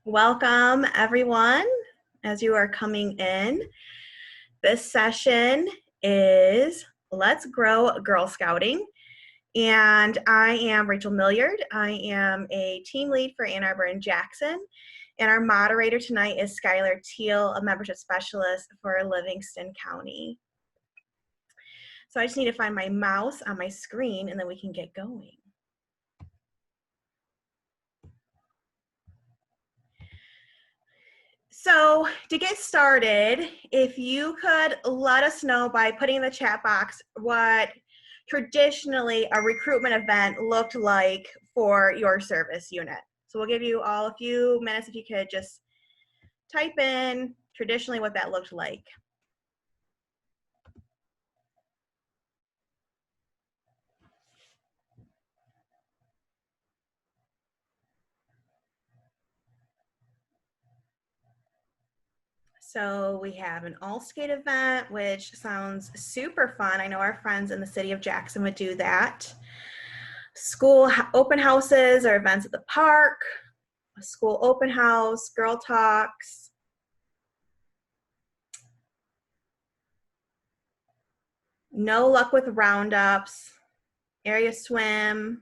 Welcome, everyone, as you are coming in. This session is Let's Grow Girl Scouting, and I am Rachel Milliard. I am a team lead for Ann Arbor and Jackson, and our moderator tonight is Skylar Teal, a membership specialist for Livingston County. So I just need to find my mouse on my screen, and then we can get going. So to get started, if you could let us know by putting in the chat box what traditionally a recruitment event looked like for your service unit. So we'll give you all a few minutes if you could just type in traditionally what that looked like. So we have an all-skate event, which sounds super fun. I know our friends in the city of Jackson would do that. School open houses or events at the park, a school open house, girl talks. No luck with roundups, area swim.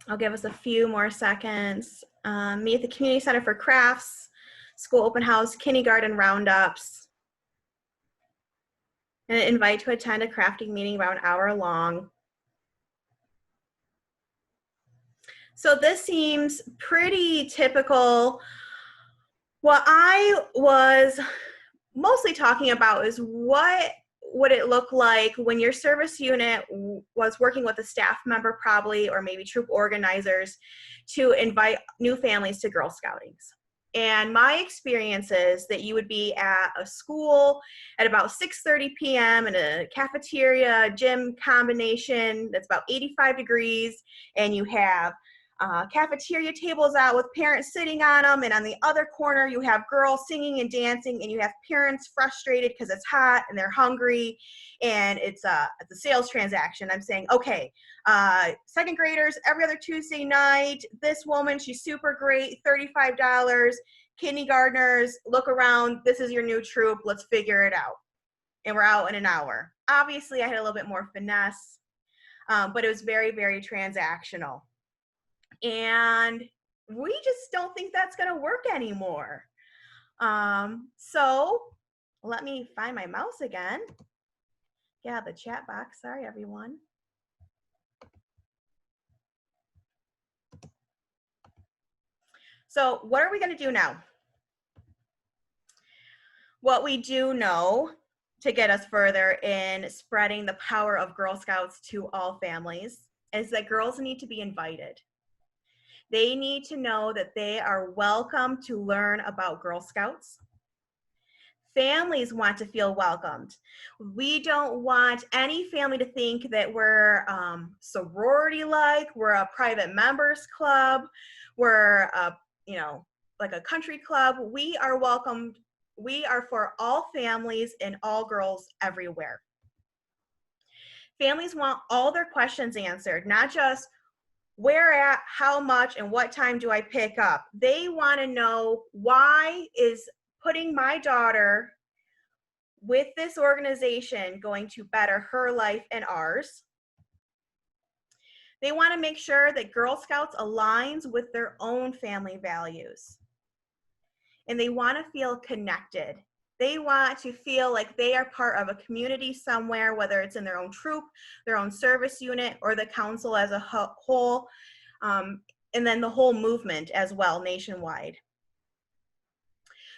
I'll give us a few more seconds. Meet at the community center for crafts, school open house, kindergarten roundups, and an invite to attend a crafting meeting about an hour long. So this seems pretty typical. What I was mostly talking about is what would it look like when your service unit was working with a staff member probably, or maybe troop organizers, to invite new families to Girl Scoutings. And my experience is that you would be at a school at about 6:30 p.m. in a cafeteria gym combination that's about 85 degrees, and you have cafeteria tables out with parents sitting on them, and on the other corner you have girls singing and dancing, and you have parents frustrated because it's hot and they're hungry, and it's a sales transaction. I'm saying, okay, second graders every other Tuesday night, this woman, she's super great, $35. Kindergartners, look around, this is your new troop, let's figure it out. And we're out in an hour. Obviously I had a little bit more finesse, but it was very, very transactional. And we just don't think that's going to work anymore. So let me find my mouse again. Yeah, the chat box. Sorry, everyone. So what are we going to do now? What we do know to get us further in spreading the power of Girl Scouts to all families is that girls need to be invited. They need to know that they are welcome to learn about Girl Scouts. Families want to feel welcomed. We don't want any family to think that we're sorority-like, we're a private members club, we're like a country club. We are welcomed. We are for all families and all girls everywhere. Families want all their questions answered, not just where at, how much, and what time do I pick up. They want to know, why is putting my daughter with this organization going to better her life and ours? They want to make sure that Girl Scouts aligns with their own family values. And they want to feel connected. They want to feel like they are part of a community somewhere, whether it's in their own troop, their own service unit, or the council as a whole, and then the whole movement as well, nationwide.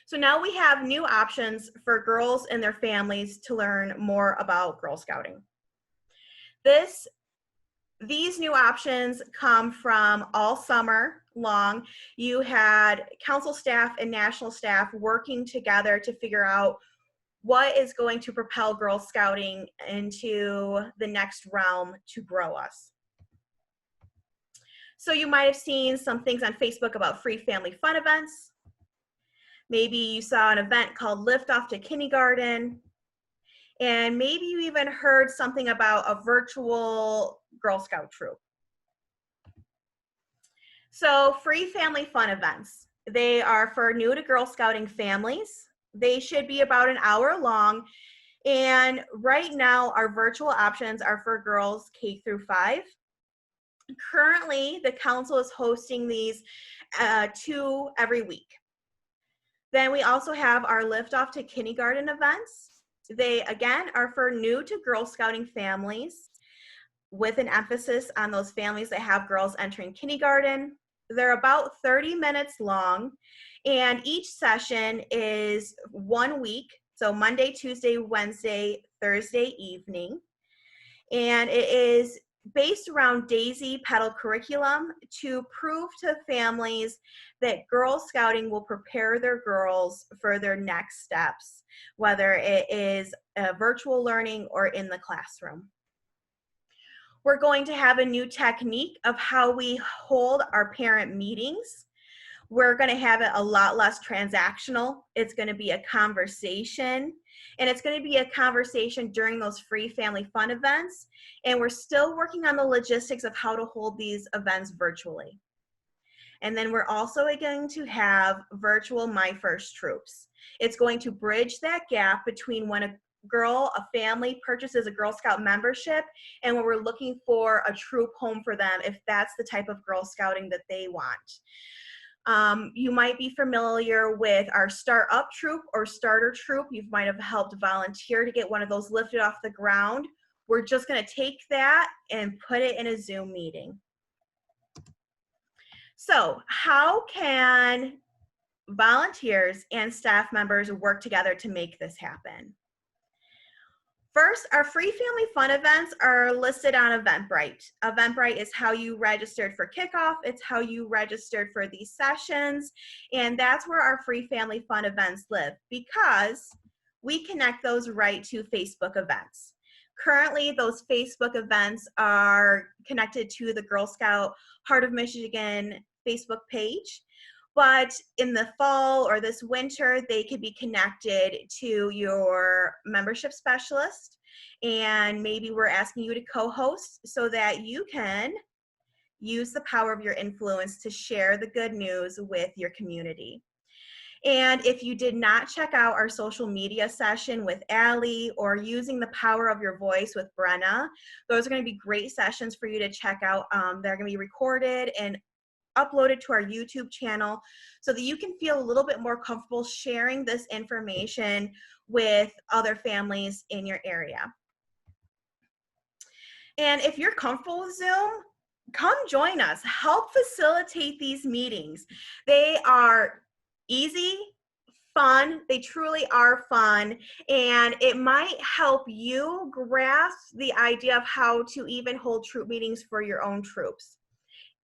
So now we have new options for girls and their families to learn more about Girl Scouting. These new options come from all summer long. You had council staff and national staff working together to figure out what is going to propel Girl Scouting into the next realm to grow us. So you might have seen some things on Facebook about free family fun events. Maybe you saw an event called Lift Off to Kindergarten. And maybe you even heard something about a virtual Girl Scout troop. So free family fun events. They are for new to Girl Scouting families. They should be about an hour long. And right now, our virtual options are for girls K through 5. Currently, the council is hosting these 2 every week. Then we also have our Lift Off to Kindergarten events. They, again, are for new to Girl Scouting families with an emphasis on those families that have girls entering kindergarten. They're about 30 minutes long, and each session is 1 week, so Monday, Tuesday, Wednesday, Thursday evening. And it is based around Daisy Pedal curriculum to prove to families that Girl Scouting will prepare their girls for their next steps, whether it is virtual learning or in the classroom. We're going to have a new technique of how we hold our parent meetings. We're going to have it a lot less transactional. It's going to be a conversation, and it's going to be a conversation during those free family fun events. And we're still working on the logistics of how to hold these events virtually. And then we're also going to have virtual My First Troops. It's going to bridge that gap between when a family purchases a Girl Scout membership and when we're looking for a troop home for them, if that's the type of Girl Scouting that they want. You might be familiar with our Start Up Troop or Starter Troop. You might have helped volunteer to get one of those lifted off the ground. We're just going to take that and put it in a Zoom meeting. So how can volunteers and staff members work together to make this happen? First, our free family fun events are listed on Eventbrite. Eventbrite is how you registered for kickoff. It's how you registered for these sessions. And that's where our free family fun events live, because we connect those right to Facebook events. Currently, those Facebook events are connected to the Girl Scout Heart of Michigan Facebook page. But in the fall or this winter, they could be connected to your membership specialist. And maybe we're asking you to co-host so that you can use the power of your influence to share the good news with your community. And if you did not check out our social media session with Allie or using the power of your voice with Brenna, those are going to be great sessions for you to check out. They're going to be recorded and uploaded to our YouTube channel so that you can feel a little bit more comfortable sharing this information with other families in your area. And if you're comfortable with Zoom, come join us. Help facilitate these meetings. They are easy, fun. They truly are fun. And it might help you grasp the idea of how to even hold troop meetings for your own troops.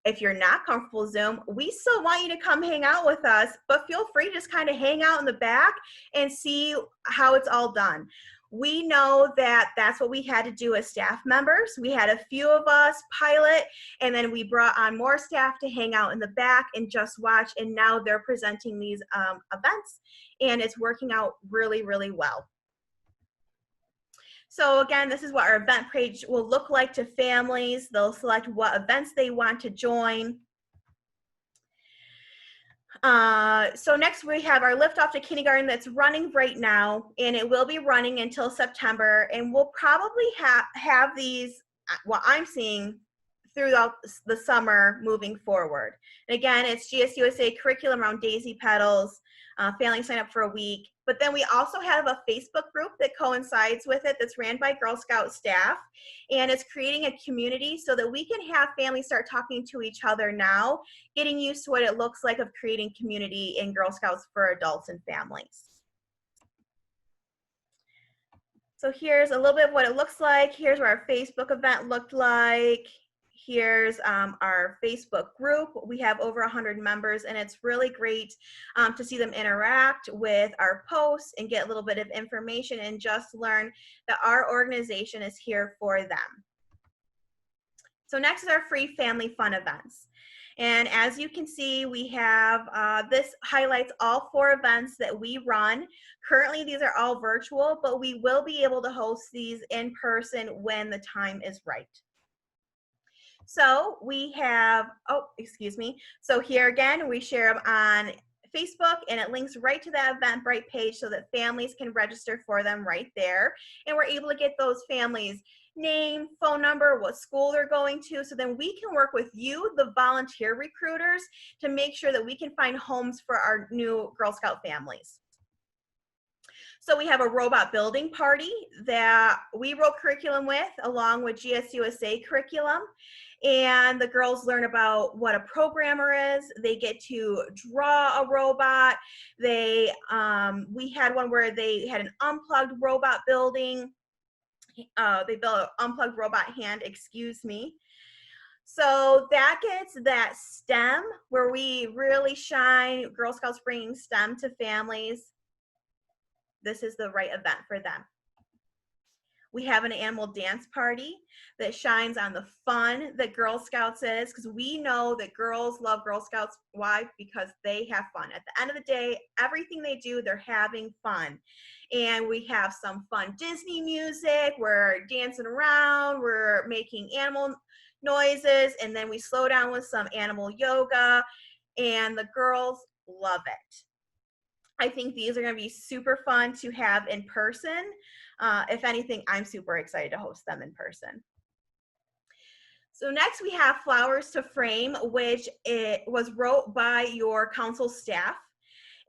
If you're not comfortable with Zoom, we still want you to come hang out with us, but feel free to just kind of hang out in the back and see how it's all done. We know that that's what we had to do as staff members. We had a few of us pilot, and then we brought on more staff to hang out in the back and just watch, and now they're presenting these events, and it's working out really, really well. So again, this is what our event page will look like to families. They'll select what events they want to join. So next we have our Lift Off to Kindergarten that's running right now, and it will be running until September, and we'll probably have these, what I'm seeing, throughout the summer moving forward. And again, it's GSUSA curriculum around daisy petals, family sign up for a week. But then we also have a Facebook group that coincides with it that's ran by Girl Scout staff, and it's creating a community so that we can have families start talking to each other now, getting used to what it looks like of creating community in Girl Scouts for adults and families. So here's a little bit of what it looks like. Here's what our Facebook event looked like. Here's our Facebook group. We have over 100 members, and it's really great to see them interact with our posts and get a little bit of information and just learn that our organization is here for them. So next is our free family fun events. And as you can see, we have, this highlights all 4 events that we run. Currently, these are all virtual, but we will be able to host these in person when the time is right. So we have, oh, excuse me. So here again, we share them on Facebook, and it links right to that Eventbrite page so that families can register for them right there. And we're able to get those families' name, phone number, what school they're going to, so then we can work with you, the volunteer recruiters, to make sure that we can find homes for our new Girl Scout families. So we have a robot building party that we wrote curriculum with, along with GSUSA curriculum. And the girls learn about what a programmer is. They get to draw a robot. We had one where they had an unplugged robot building. They built an unplugged robot hand, excuse me. So that gets that STEM, where we really shine, Girl Scouts bringing STEM to families. This is the right event for them. We have an animal dance party that shines on the fun that Girl Scouts is, because we know that girls love Girl Scouts. Why? Because they have fun. At the end of the day, everything they do, they're having fun. And we have some fun Disney music. We're dancing around. We're making animal noises. And then we slow down with some animal yoga. And the girls love it. I think these are going to be super fun to have in person. If anything, I'm super excited to host them in person. So next we have Flowers to Frame, which it was wrote by your council staff.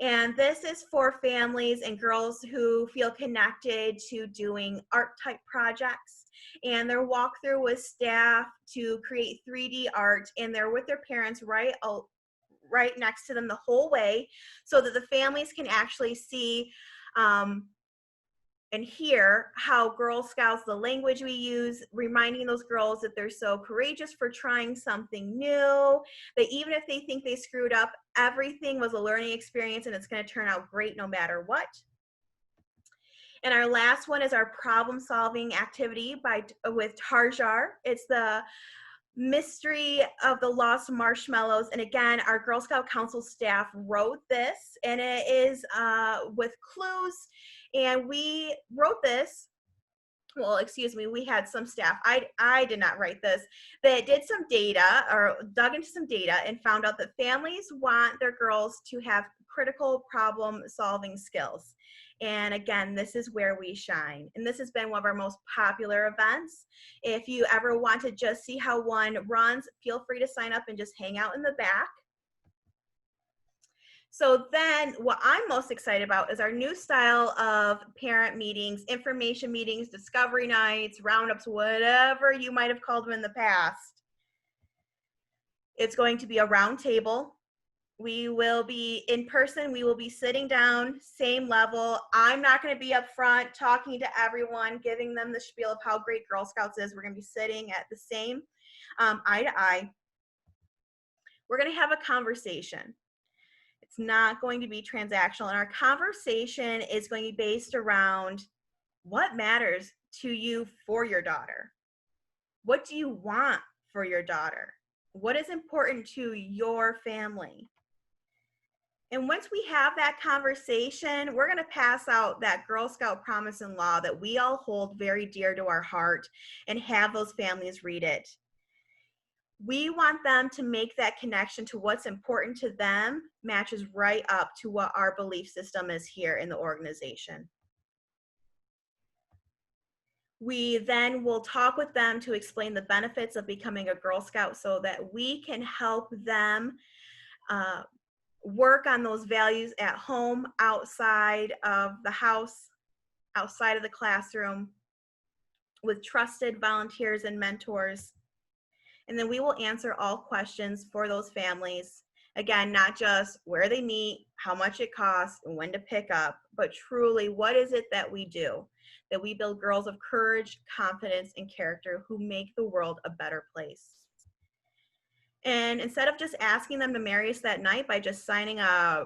And this is for families and girls who feel connected to doing art type projects. And their walkthrough with staff to create 3D art, and they're with their parents right next to them the whole way, so that the families can actually see and hear how Girl Scouts, the language we use, reminding those girls that they're so courageous for trying something new, that even if they think they screwed up, everything was a learning experience and it's going to turn out great no matter what. And our last one is our problem solving activity with Tarjar. It's the Mystery of the Lost Marshmallows. And again, our Girl Scout Council staff wrote this, and it is with clues. And we wrote this, well, excuse me, we had some staff, I did not write this, that did some data, or dug into some data, and found out that families want their girls to have critical problem solving skills. And again, this is where we shine. And this has been one of our most popular events. If you ever want to just see how one runs, feel free to sign up and just hang out in the back. So then what I'm most excited about is our new style of parent meetings, information meetings, discovery nights, roundups, whatever you might have called them in the past. It's going to be a round table. We will be in person. We will be sitting down, same level. I'm not going to be up front talking to everyone, giving them the spiel of how great Girl Scouts is. We're going to be sitting at the same eye to eye. We're going to have a conversation. It's not going to be transactional, and our conversation is going to be based around what matters to you for your daughter. What do you want for your daughter? What is important to your family? And once we have that conversation, we're going to pass out that Girl Scout promise and law that we all hold very dear to our heart, and have those families read it. We want them to make that connection to what's important to them matches right up to what our belief system is here in the organization. We then will talk with them to explain the benefits of becoming a Girl Scout, so that we can help them work on those values at home, outside of the house, outside of the classroom, with trusted volunteers and mentors. And then we will answer all questions for those families. Again, not just where they meet, how much it costs, and when to pick up, but truly, what is it that we do? That we build girls of courage, confidence, and character who make the world a better place. And instead of just asking them to marry us that night by just signing a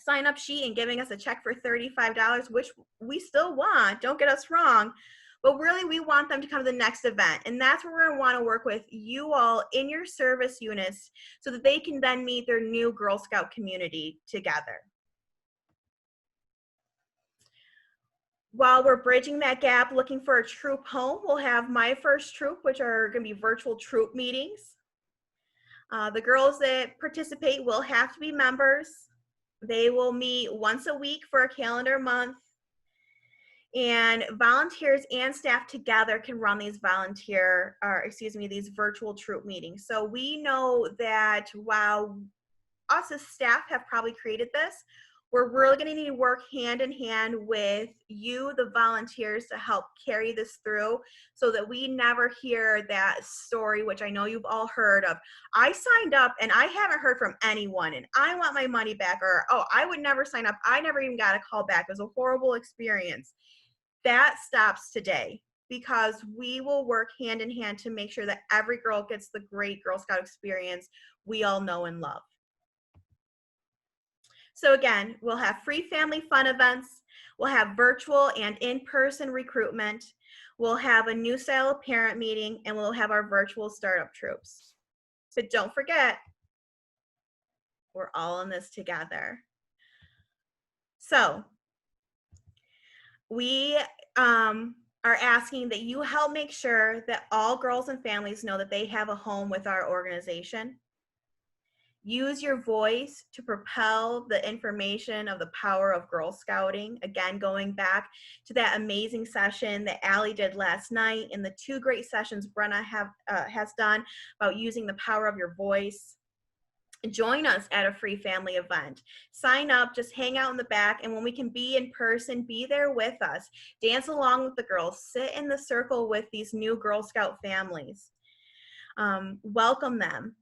sign-up sheet and giving us a check for $35, which we still want, don't get us wrong, but really we want them to come to the next event. And that's where we're going to want to work with you all in your service units, so that they can then meet their new Girl Scout community together. while we're bridging that gap, looking for a troop home, we'll have My First Troop, which are going to be virtual troop meetings. The girls that participate will have to be members. They will meet once a week for a calendar month. And volunteers and staff together can run these these virtual troop meetings. So we know that while us as staff have probably created this, we're really going to need to work hand in hand with you, the volunteers, to help carry this through so that we never hear that story, which I know you've all heard of. I signed up and I haven't heard from anyone and I want my money back, or, oh, I would never sign up. I never even got a call back. It was a horrible experience. That stops today, because we will work hand in hand to make sure that every girl gets the great Girl Scout experience we all know and love. So again, we'll have free family fun events, we'll have virtual and in-person recruitment, we'll have a new style of parent meeting, and we'll have our virtual startup troops. But don't forget, we're all in this together. So we are asking that you help make sure that all girls and families know that they have a home with our organization. Use your voice to propel the information of the power of Girl Scouting. Again, going back to that amazing session that Allie did last night, and the 2 great sessions Brenna has done about using the power of your voice. Join us at a free family event. Sign up, just hang out in the back, and when we can be in person, be there with us. Dance along with the girls. Sit in the circle with these new Girl Scout families. Welcome them.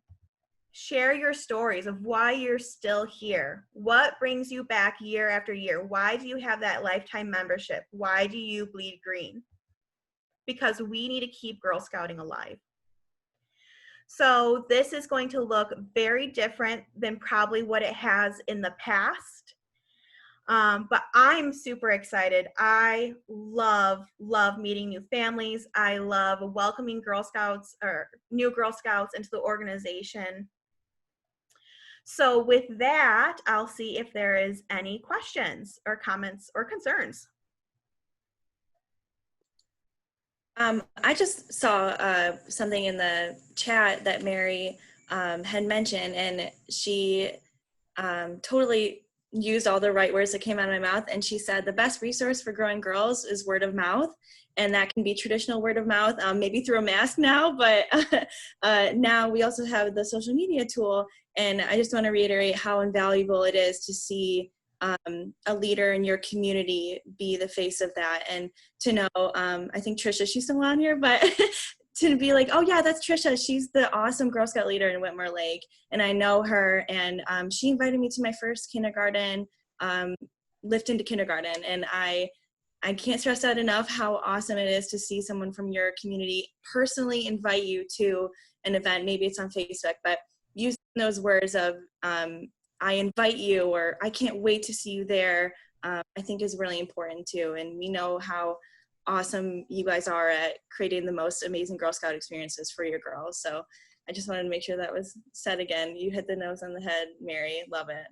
Share your stories of why you're still here. What brings you back year after year? Why do you have that lifetime membership? Why do you bleed green? Because we need to keep Girl Scouting alive. So this is going to look very different than probably what it has in the past. But I'm super excited. I love meeting new families. I love welcoming Girl Scouts or new Girl Scouts into the organization. So with that, I'll see if there is any questions or comments or concerns. I just saw something in the chat that Mary had mentioned, and she totally used all the right words that came out of my mouth. And she said the best resource for growing girls is word of mouth. And that can be traditional word of mouth, maybe through a mask now, but now we also have the social media tool. And I just want to reiterate how invaluable it is to see a leader in your community be the face of that. And to know, I think Trisha, she's still on here, but to be like, oh yeah, that's Trisha. She's the awesome Girl Scout leader in Whitmore Lake. And I know her, and she invited me to my first kindergarten, lift into kindergarten. And I can't stress that enough, how awesome it is to see someone from your community personally invite you to an event. Maybe it's on Facebook, but using those words of, I invite you, or I can't wait to see you there, I think is really important too. And we know how awesome you guys are at creating the most amazing Girl Scout experiences for your girls. So I just wanted to make sure that was said again. You hit the nose on the head, Mary. Love it.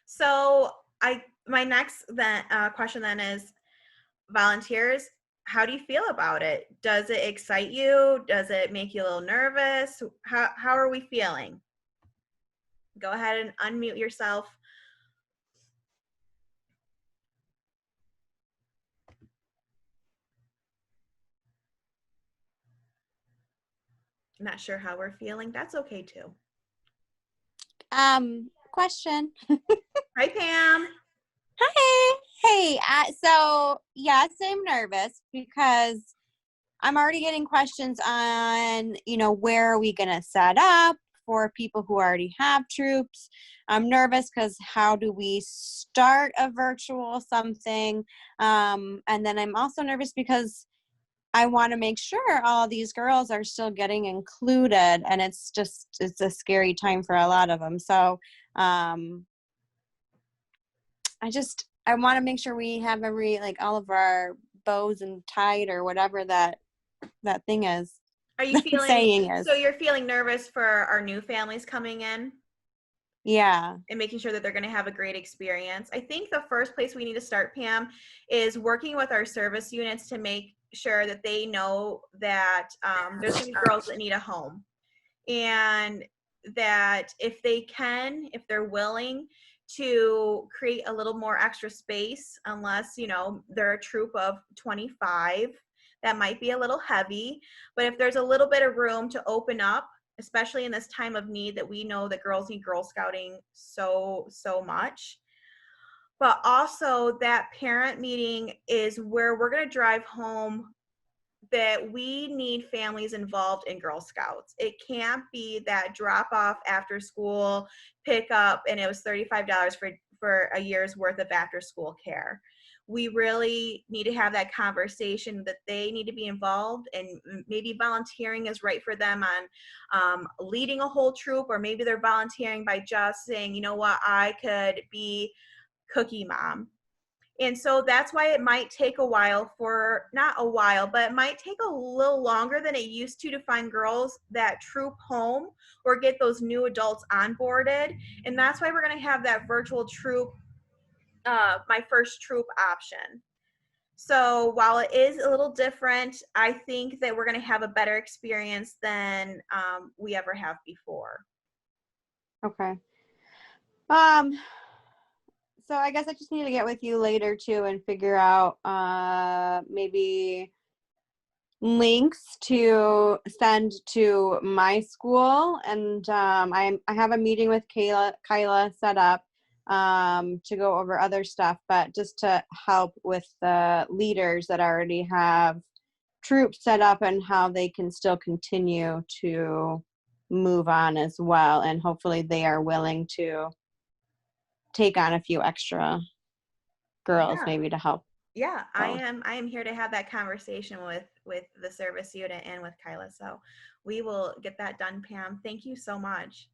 So my next question then is, volunteers, how do you feel about it? Does it excite you? Does it make you a little nervous? How are we feeling? Go ahead and unmute yourself. I'm not sure how we're feeling. That's okay too. Question. Hi, Pam. Hi. Hey, so yes, I'm nervous because I'm already getting questions on, where are we going to set up for people who already have troops. I'm nervous because how do we start a virtual something? And then I'm also nervous because I want to make sure all these girls are still getting included, and it's a scary time for a lot of them. So I want to make sure we have all of our bows and tied, or whatever that thing is. Are you feeling saying is. So you're feeling nervous for our new families coming in? Yeah. and making sure that they're going to have a great experience. I think the first place we need to start, Pam, is working with our service units to make sure that they know that there's going to be girls that need a home, and that if they can, if they're willing to create a little more extra space, unless, you know, they're a troop of 25, that might be a little heavy, but if there's a little bit of room to open up, especially in this time of need that we know that girls need Girl Scouting so much. But also that parent meeting is where we're going to drive home that we need families involved in Girl Scouts. It can't be that drop off after school, pick up, and it was $35 for a year's worth of after school care. We really need to have that conversation that they need to be involved, and maybe volunteering is right for them on leading a whole troop, or maybe they're volunteering by just saying, you know what, I could be cookie mom. And so that's why it might take a while not a while, but it might take a little longer than it used to find girls that troop home or get those new adults onboarded. And that's why we're going to have that virtual troop, my first troop option. So while it is a little different, I think that we're going to have a better experience than we ever have before. Okay. So I guess I just need to get with you later too and figure out maybe links to send to my school, and I have a meeting with Kyla set up to go over other stuff, but just to help with the leaders that already have troops set up and how they can still continue to move on as well, and hopefully they are willing to take on a few extra girls maybe to help. Yeah, I am here to have that conversation with the service unit and with Kyla. So we will get that done, Pam. Thank you so much.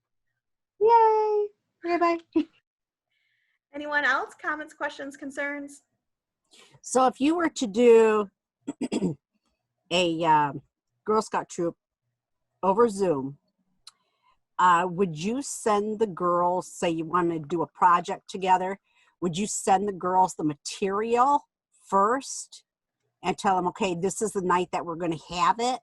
Yay. Okay, bye. Anyone else? Comments, questions, concerns? So if you were to do a Girl Scout troop over Zoom, would you send the girls, say you want to do a project together, would you send the girls the material first and tell them, okay, this is the night that we're going to have it,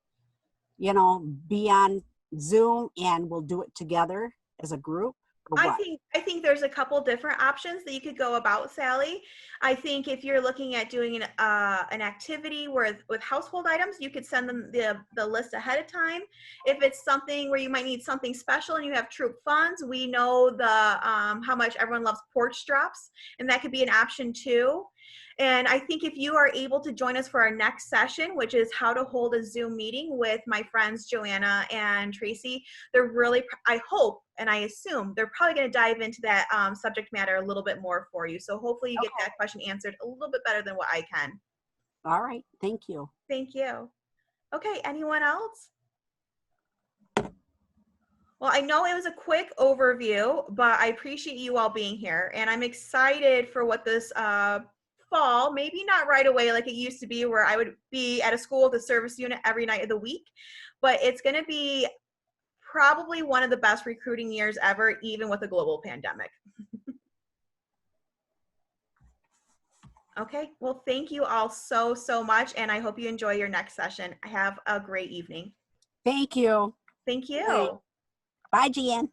you know, be on Zoom and we'll do it together as a group? I think there's a couple different options that you could go about, Sally. I think if you're looking at doing an activity with household items, you could send them the list ahead of time. If it's something where you might need something special and you have troop funds, we know how much everyone loves porch drops, and that could be an option too. And I think if you are able to join us for our next session, which is how to hold a Zoom meeting with my friends Joanna and Tracy, they're really, I hope and I assume they're probably going to dive into that subject matter a little bit more for you. So hopefully you get that question answered a little bit better than what I can. All right. Thank you. Thank you. Okay. Anyone else? Well, I know it was a quick overview, but I appreciate you all being here, and I'm excited for what this fall, maybe not right away like it used to be where I would be at a school with a service unit every night of the week, but it's going to be probably one of the best recruiting years ever, even with a global pandemic. Okay, well, thank you all so much, and I hope you enjoy your next session. Have a great evening. Thank you. Thank you. Bye, Jan.